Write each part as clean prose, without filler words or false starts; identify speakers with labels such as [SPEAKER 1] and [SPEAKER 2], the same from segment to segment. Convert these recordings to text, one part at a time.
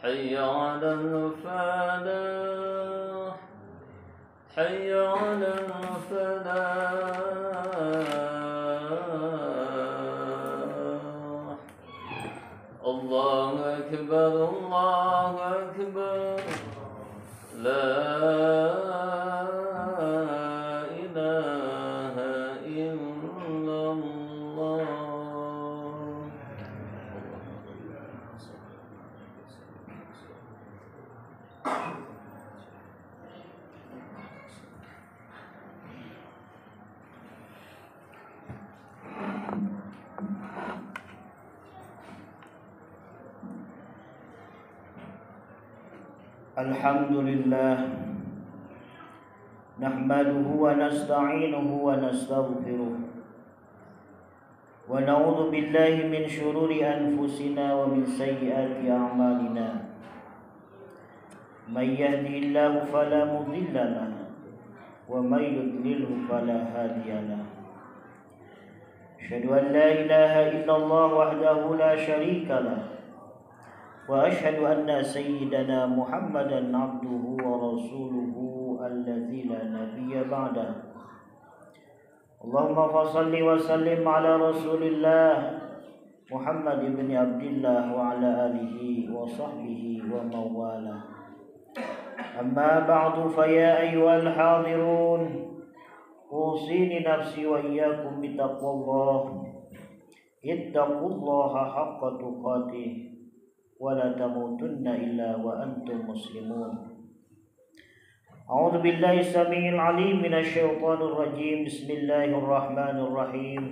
[SPEAKER 1] حي على الفلاح حي على الفلاح الله أكبر الله أكبر لا إله إلا الله.
[SPEAKER 2] Alhamdulillah nahmaduhu wa nasta'inuhu wa nastaghfiruh wa na'udzu billahi min shururi anfusina wa min sayyiati a'malina may yahdihillahu fala mudilla lahu wa may yudlilhu fala hadiya lahu asyhadu an la ilaha illallah wahdahu la syarika lahu wa asyhadu anna sayyidana Muhammadan abduhu wa rasuluhu alladzi la nabiyya ba'da. Allahumma fassalli wa sallim ala rasulillah Muhammad ibn Abdillah wa ala alihi wa sahbihi wa mawala. Amma ba'du fa ya ayyuhal hadirun usini nafsi wa iyyakum bittaqwallah. Ittaqullaha haqqa tuqatih ولا تموتن إلا وأنتم مسلمون. أعوذ بالله السميع العليم من الشيطان الرجيم. بسم الله الرحمن الرحيم.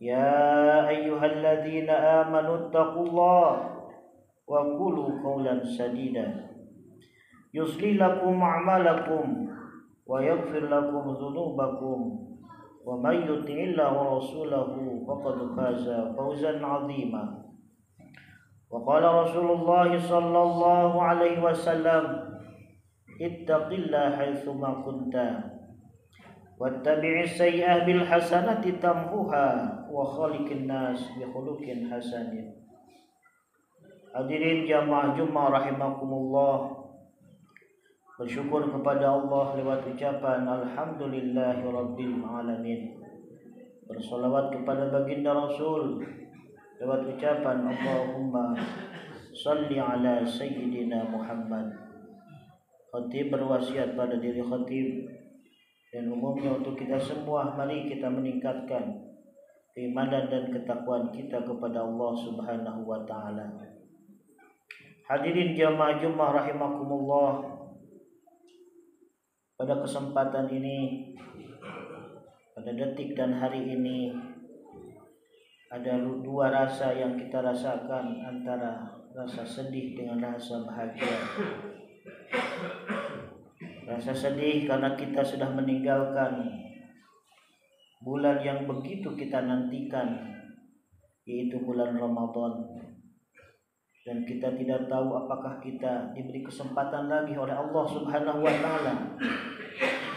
[SPEAKER 2] يا أيها الذين آمنوا اتقوا الله وقولوا قولا سديدا يصلح لكم أعمالكم ويغفر لكم ذنوبكم ومن يطع الله ورسوله فقد فاز فوزا عظيما. وقال رسول الله صلى الله عليه وسلم اتق الله حيثما كنت واتبع السيئة بالحسنة تمحوها وخالق الناس بخلق حسن. Hadirin jamaah Jumat rahimakumullah, bersyukur kepada Allah lewat ucapan alhamdulillahirabbil alamin, bersolawat kepada baginda Rasul lewat ucapan Allahumma salli ala sayyidina Muhammad. Khatib berwasiat pada diri khatib dan umumnya untuk kita semua, mari kita meningkatkan keimanan dan ketakwaan kita kepada Allah Subhanahu wa taala. Hadirin jamaah Jumat rahimakumullah, pada kesempatan ini, pada detik dan hari ini, ada dua rasa yang kita rasakan, antara rasa sedih dengan rasa bahagia. Rasa sedih karena kita sudah meninggalkan bulan yang begitu kita nantikan, yaitu bulan Ramadan. Dan kita tidak tahu apakah kita diberi kesempatan lagi oleh Allah Subhanahu wa taala,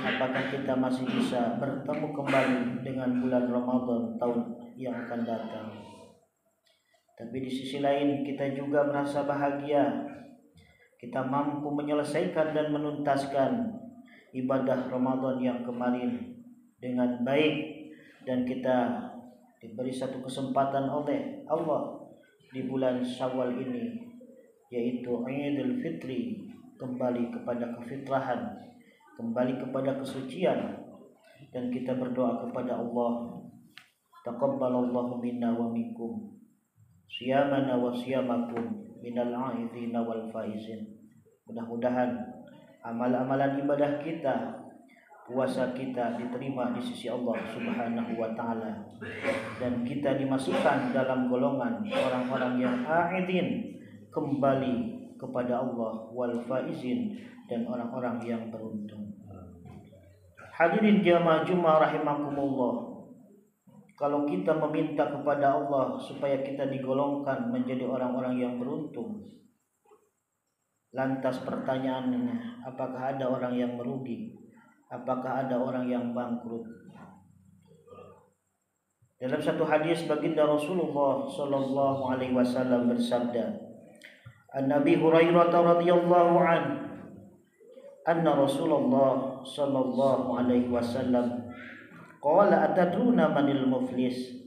[SPEAKER 2] apakah kita masih bisa bertemu kembali dengan bulan Ramadan tahun yang akan datang. Tapi di sisi lain kita juga merasa bahagia, kita mampu menyelesaikan dan menuntaskan ibadah Ramadan yang kemarin dengan baik, dan kita diberi satu kesempatan oleh Allah di bulan Syawal ini, yaitu Idul Fitri, kembali kepada kefitrahan, kembali kepada kesucian. Dan kita berdoa kepada Allah, taqabbalallahu minna wa minkum siyamana wa siyamakum minal aidina wal faizin. Mudah-mudahan amal-amalan ibadah kita, puasa kita diterima di sisi Allah Subhanahu wa taala, dan kita dimasukkan dalam golongan orang-orang yang aidin, kembali kepada Allah, wal faizin, dan orang-orang yang beruntung. Hadirin jamaah Jumat rahimakumullah, kalau kita meminta kepada Allah supaya kita digolongkan menjadi orang-orang yang beruntung, lantas pertanyaannya, apakah ada orang yang merugi? Apakah ada orang yang bangkrut? Dalam satu hadis baginda Rasulullah sallallahu alaihi wasallam bersabda, An-Nabi Hurairah radhiyallahu an anna Rasulullah sallallahu alaihi wasallam qala atadruna manil muflis?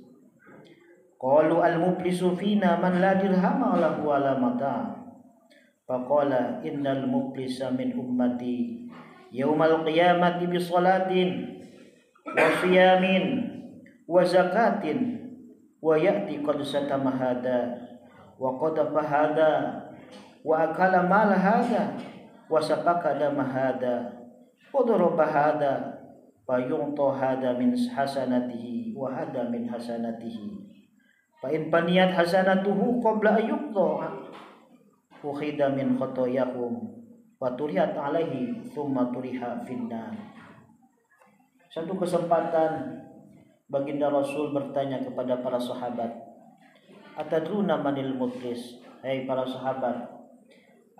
[SPEAKER 2] Qalu al-muflisu fina man la dirhama lahu wala mata'. Faqala innal muflisa min ummati yaumal qiyamati bi salatin wa siyamin wa zakatin wa ya'ti qad satama hada wa qadafa hada wa akala mal hada wa sapaka dama hada wa daraba hada fa yu'ta hada min hasanatihi wa hada min hasanatihi fa in paniyat hasanatuhu qabla ayyuqta ukhida min khotoyahum wa turihat alaihi thumma turiha finnar. Satu kesempatan baginda Rasul bertanya kepada para sahabat, atadruna manil muflis? Hai para sahabat,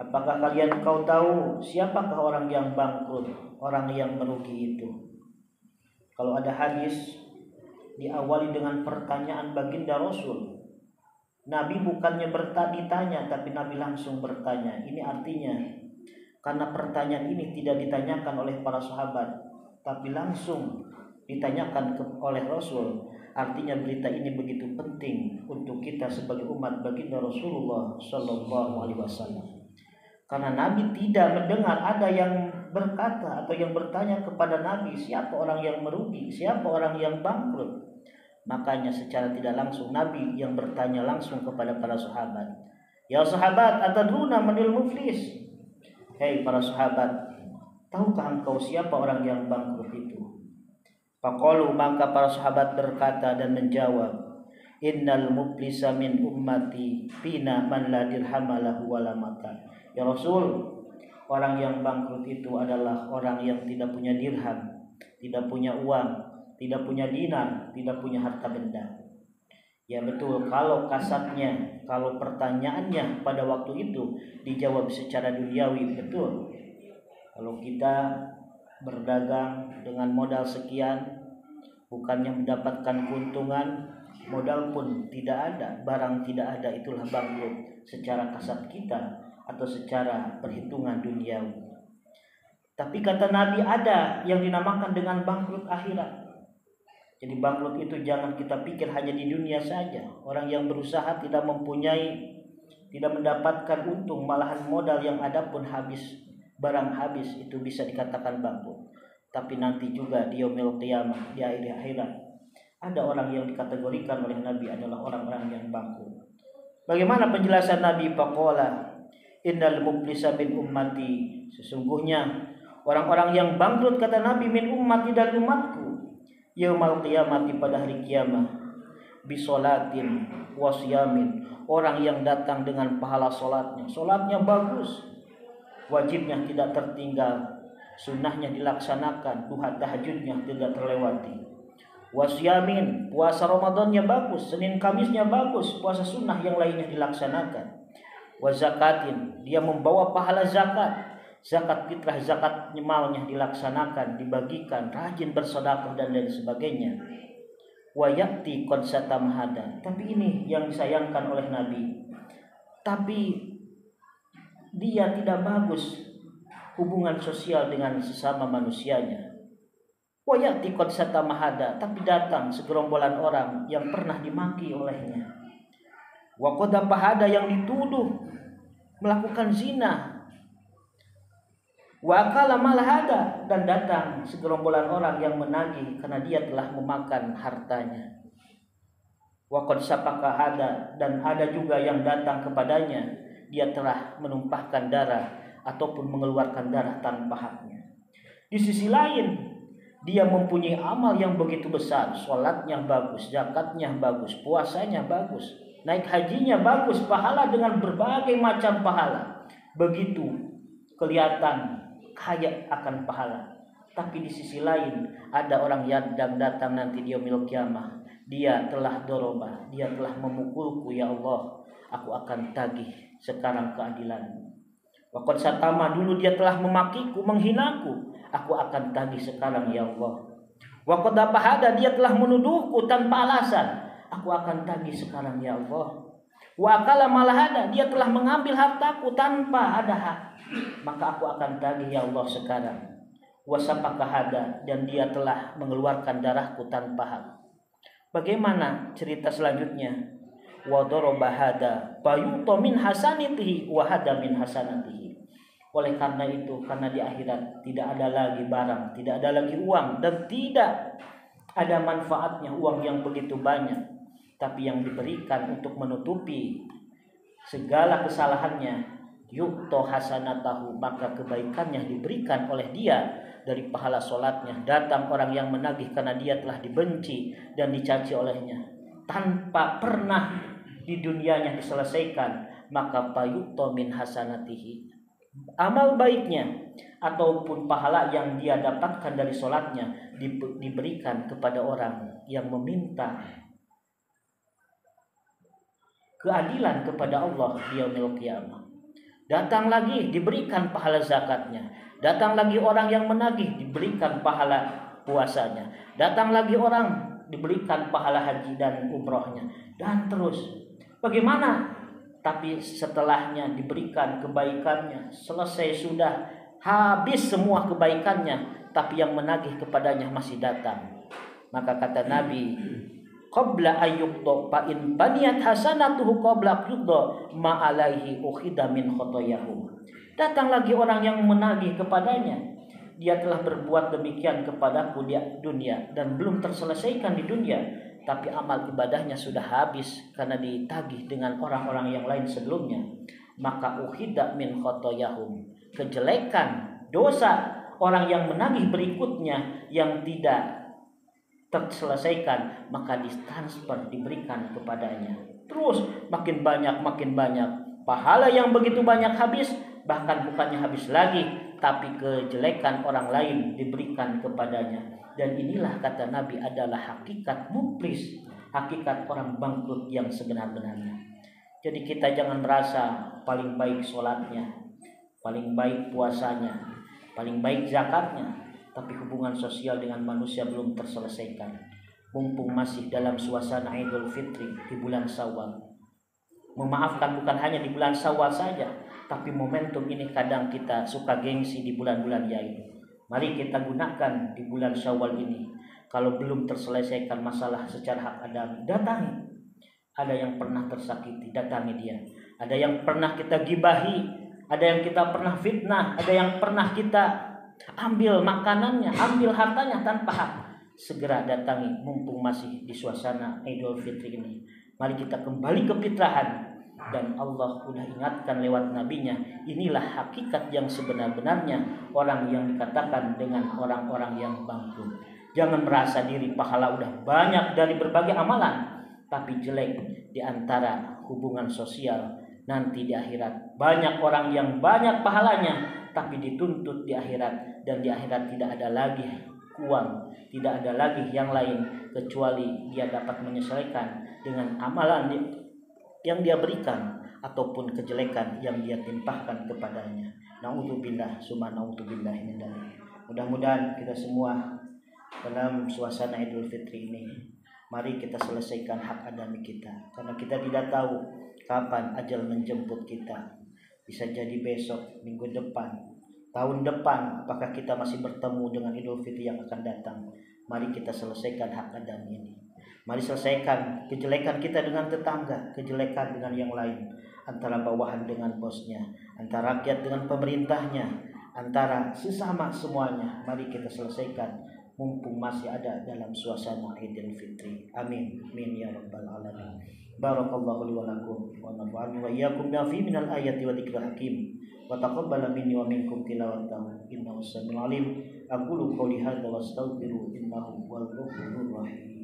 [SPEAKER 2] apakah kalian kau tahu siapakah orang yang bangkrut, orang yang merugi itu? Kalau ada hadis diawali dengan pertanyaan baginda Rasul, Nabi bukannya ditanya, tapi Nabi langsung bertanya. Ini artinya karena pertanyaan ini tidak ditanyakan oleh para sahabat, tapi langsung ditanyakan oleh Rasul. Artinya berita ini begitu penting untuk kita sebagai umat baginda Rasulullah Sallallahu Alaihi Wasallam. Karena Nabi tidak mendengar ada yang berkata atau yang bertanya kepada Nabi, siapa orang yang merugi, siapa orang yang bangkrut. Makanya secara tidak langsung Nabi yang bertanya langsung kepada para sahabat, ya sahabat, atadruna manil muflis? Hei para sahabat, tahukah engkau siapa orang yang bangkrut itu? Faqalu, maka para sahabat berkata dan menjawab, innal muflisa min ummati fina man la dirhama lahu wala mata. Ya Rasul, orang yang bangkrut itu adalah orang yang tidak punya dirham, tidak punya uang, tidak punya dinar, tidak punya harta benda. Ya betul, kalau kasatnya, kalau pertanyaannya pada waktu itu dijawab secara duniawi, betul. Kalau kita berdagang dengan modal sekian, bukannya mendapatkan keuntungan, modal pun tidak ada, barang tidak ada, itulah bangkrut secara kasat kita atau secara perhitungan duniawi. Tapi kata Nabi ada yang dinamakan dengan bangkrut akhirat. Jadi bangkrut itu jangan kita pikir hanya di dunia saja. Orang yang berusaha tidak mendapatkan untung, malahan modal yang ada pun habis, barang habis, itu bisa dikatakan bangkrut. Tapi nanti juga di yaumil qiyamah, di akhirat, ada orang yang dikategorikan oleh Nabi adalah orang-orang yang bangkrut. Bagaimana penjelasan Nabi? Faqala innal muflisa min ummati, sesungguhnya orang-orang yang bangkrut, kata Nabi, min ummati, dan umatku, yaumal qiyamati, pada hari kiamat, bisolatin wasyamin, orang yang datang dengan pahala solatnya bagus, wajibnya tidak tertinggal, sunnahnya dilaksanakan, duha tahajudnya tidak terlewati, wasyamin, puasa Ramadannya bagus, Senin Kamisnya bagus, puasa sunnah yang lainnya dilaksanakan, wazakatin, dia membawa pahala zakat, zakat fitrah, zakat malnya dilaksanakan, dibagikan, rajin bersedekah dan lain sebagainya. Wa ya'ti qad satamhada. Tapi ini yang disayangkan oleh Nabi. Tapi dia tidak bagus hubungan sosial dengan sesama manusianya. Wa ya'ti qad satamhada, tapi datang segerombolan orang yang pernah dimaki olehnya. Wa qadafa hada, yang dituduh melakukan zina. Wa akala mal hada, dan datang segerombolan orang yang menagih karena dia telah memakan hartanya. Wa qad sapaka hada, dan ada juga yang datang kepadanya, dia telah menumpahkan darah ataupun mengeluarkan darah tanpa haknya. Di sisi lain, dia mempunyai amal yang begitu besar, sholatnya bagus, zakatnya bagus, puasanya bagus, naik hajinya bagus, pahala dengan berbagai macam pahala, begitu kelihatan kaya akan pahala. Tapi di sisi lain ada orang yang datang nanti di yaumil qiyamah, dia telah doroba, dia telah memukulku, ya Allah, aku akan tagih sekarang keadilanmu. Waqad satama, dulu dia telah memakiku, menghinaku, aku akan tagih sekarang, ya Allah. Wa qad fahada, dia telah menuduhku tanpa alasan. Aku akan tagih sekarang ya Allah. Wa akala malahada, dia telah mengambil hartaku tanpa ada hak. Maka aku akan tagih ya Allah sekarang. Wa sapaka hada, dan dia telah mengeluarkan darahku tanpa hak. Bagaimana cerita selanjutnya? Wa daraba hada fayuta min hasanatihi wa hada min hasanatihi. Oleh karena itu, karena di akhirat tidak ada lagi barang, tidak ada lagi uang, dan tidak ada manfaatnya uang yang begitu banyak, tapi yang diberikan untuk menutupi segala kesalahannya, yukto hasanatahu, maka kebaikannya diberikan oleh dia dari pahala sholatnya. Datang orang yang menagih karena dia telah dibenci dan dicaci olehnya, tanpa pernah di dunianya diselesaikan, maka payukto min hasanatihi, amal baiknya ataupun pahala yang dia dapatkan dari sholatnya diberikan kepada orang yang meminta keadilan kepada Allah di yaumil qiyamah. Datang lagi diberikan pahala zakatnya. Datang lagi orang yang menagih diberikan pahala puasanya. Datang lagi orang diberikan pahala haji dan umrohnya. Dan terus. Bagaimana? Tapi setelahnya diberikan kebaikannya, selesai sudah, habis semua kebaikannya, tapi yang menagih kepadanya masih datang. Maka kata Nabi, qabla ayyuqda fa in baniyat hasanatuhu qabla yuqda ma alaihi ukhida min khotoyahu. Datang lagi orang yang menagih kepadanya, dia telah berbuat demikian kepadaku di dunia dan belum terselesaikan di dunia, tapi amal ibadahnya sudah habis karena ditagih dengan orang-orang yang lain sebelumnya. Maka ukhida min khotoyahum, kejelekan dosa orang yang menagih berikutnya yang tidak terselesaikan, maka ditransfer, diberikan kepadanya. Terus makin banyak pahala yang begitu banyak habis, bahkan bukannya habis lagi, tapi kejelekan orang lain diberikan kepadanya. Dan inilah kata Nabi adalah hakikat muflis, hakikat orang bangkrut yang sebenar-benarnya. Jadi kita jangan merasa paling baik sholatnya, paling baik puasanya, paling baik zakatnya, tapi hubungan sosial dengan manusia belum terselesaikan. Mumpung masih dalam suasana Idul Fitri di bulan Syawal. Memaafkan bukan hanya di bulan Syawal saja, tapi momentum ini kadang kita suka gengsi di bulan-bulan yaitu. Mari kita gunakan di bulan Syawal ini. Kalau belum terselesaikan masalah secara hak adami, datangi. Ada yang pernah tersakiti, datangi dia. Ada yang pernah kita gibahi, ada yang kita pernah fitnah, ada yang pernah kita ambil makanannya, ambil hartanya tanpa hak. Segera datangi mumpung masih di suasana Idul Fitri ini. Mari kita kembali ke fitrahan. Dan Allah sudah ingatkan lewat nabinya, inilah hakikat yang sebenar-benarnya orang yang dikatakan dengan orang-orang yang bangkrut. Jangan merasa diri pahala udah banyak dari berbagai amalan, tapi jelek di antara hubungan sosial. Nanti di akhirat banyak orang yang banyak pahalanya, tapi dituntut di akhirat, dan di akhirat tidak ada lagi uang, tidak ada lagi yang lain kecuali dia dapat menyesuaikan dengan amalan yang dia berikan ataupun kejelekan yang dia timpahkan kepadanya. Na'udzubillah summa na'udzubillah min dzalik. Mudah-mudahan kita semua dalam suasana Idul Fitri ini, mari kita selesaikan hak adami kita, karena kita tidak tahu kapan ajal menjemput kita. Bisa jadi besok, minggu depan, tahun depan, apakah kita masih bertemu dengan Idul Fitri yang akan datang. Mari kita selesaikan hak adami ini. Mari selesaikan kejelekan kita dengan tetangga, kejelekan dengan yang lain, antara bawahan dengan bosnya, antara rakyat dengan pemerintahnya, antara sesama semuanya. Mari kita selesaikan mumpung masih ada dalam suasana Idul Fitri. Amin. Amin ya rabbal alamin. Barakallahu li wa lakum wa nafa'ani wa iyyakum bi minal ayati wa dzikril hakim. Wa taqabbal minni wa minkum tilawatahu innahu samiul alim. Aqulu qouli hadza wa astaghfiru innahu huwal ghafurur rahim.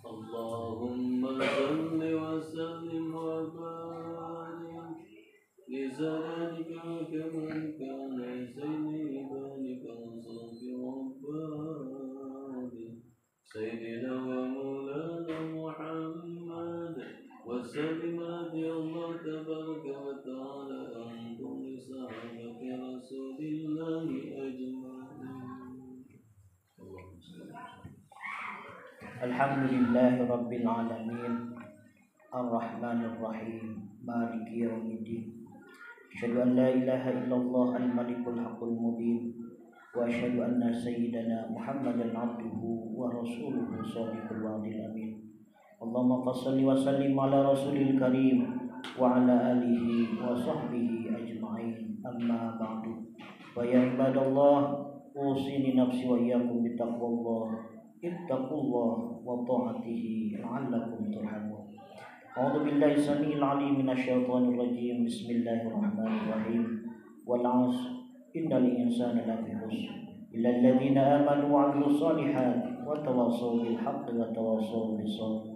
[SPEAKER 1] Allahumma salli wa sallim wa barik li zalika kaman kana sayyidina Sayyidina wa Maulana Muhammad wa sallimat ya Allah tabaraka wa ta'ala an kulli sahabati Rasulillahi ajma'in.
[SPEAKER 2] Alhamdulillahi Rabbil Alamin, Ar-Rahmanir Rahim, Maliki Yawmiddin. Asyhadu an la ilaha illallah al-malikul haqqul mubin, wa asyhadu anna sayyidana Muhammadan abduhu wa rasuluhu shadiqul wa'dil amin. Allahumma salli wa sallim ala rasulil karim wa ala alihi wa sahbihi ajma'in, amma ba'du. Wa ya ibadallah, usini nafsi wa iyyakum bittaqwallah, ittaqullah wa ta'atihi la'allakum turhamun. A'udzu billahi samiil 'aliim minasyaitonir rajiim. Bismillahirrahmanirrahim. Wal 'asr innal insana lafi khusr illa alladziina aamanu wa 'amilus shalihaati wa tawassaw bil haqqi wa tawassaw bis sabr.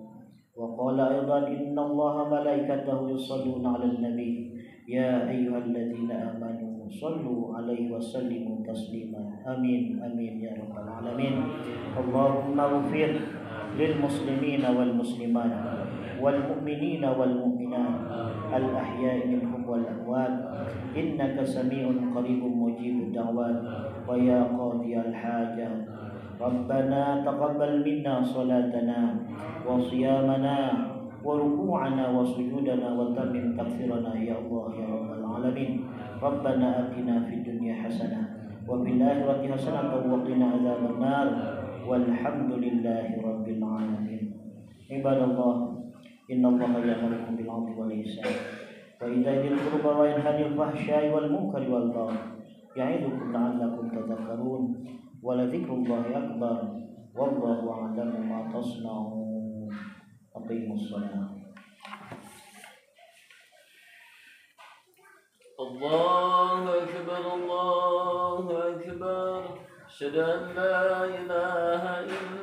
[SPEAKER 2] Wa qala aidan innallaha malaikatahu yusholluna 'alan nabiy ya ayyuhalladzina amanu shallu 'alaihi wa sallimu taslima. Amin amin ya rabbal alamin. Allahumma ighfir lil muslimina wal muslimat wal mu'minina wal mu'minat al ahya'i minhum wal amwat innaka sami'un qaribun mujibud da'wat wa ya qadiyal hajat. Rabbana taqabbal minna salatana wa siyamana wa ruku'ana wa sujudana wa tammim takfirana ya Allah ya rabbal alamin. Rabbana atina fid dunya hasanah wa fil akhirati hasanah wa qina adzaban nar. Walhamdulillahi rabbil alamin. Ibadallah, innallaha ya'murukum bil 'adli wal ihsan wa ita'i dzil qurba wa yanha 'anil fahsya'i wal munkari wal baghi ya'idukum la'allakum tadhakkarun. Wa la dzikrullahi akbar wallahu a'lamu ma tasna'un. Aqimus shalah.
[SPEAKER 1] Allahu akbar, Allahu akbar. Asyhadu an la ilaha illallah.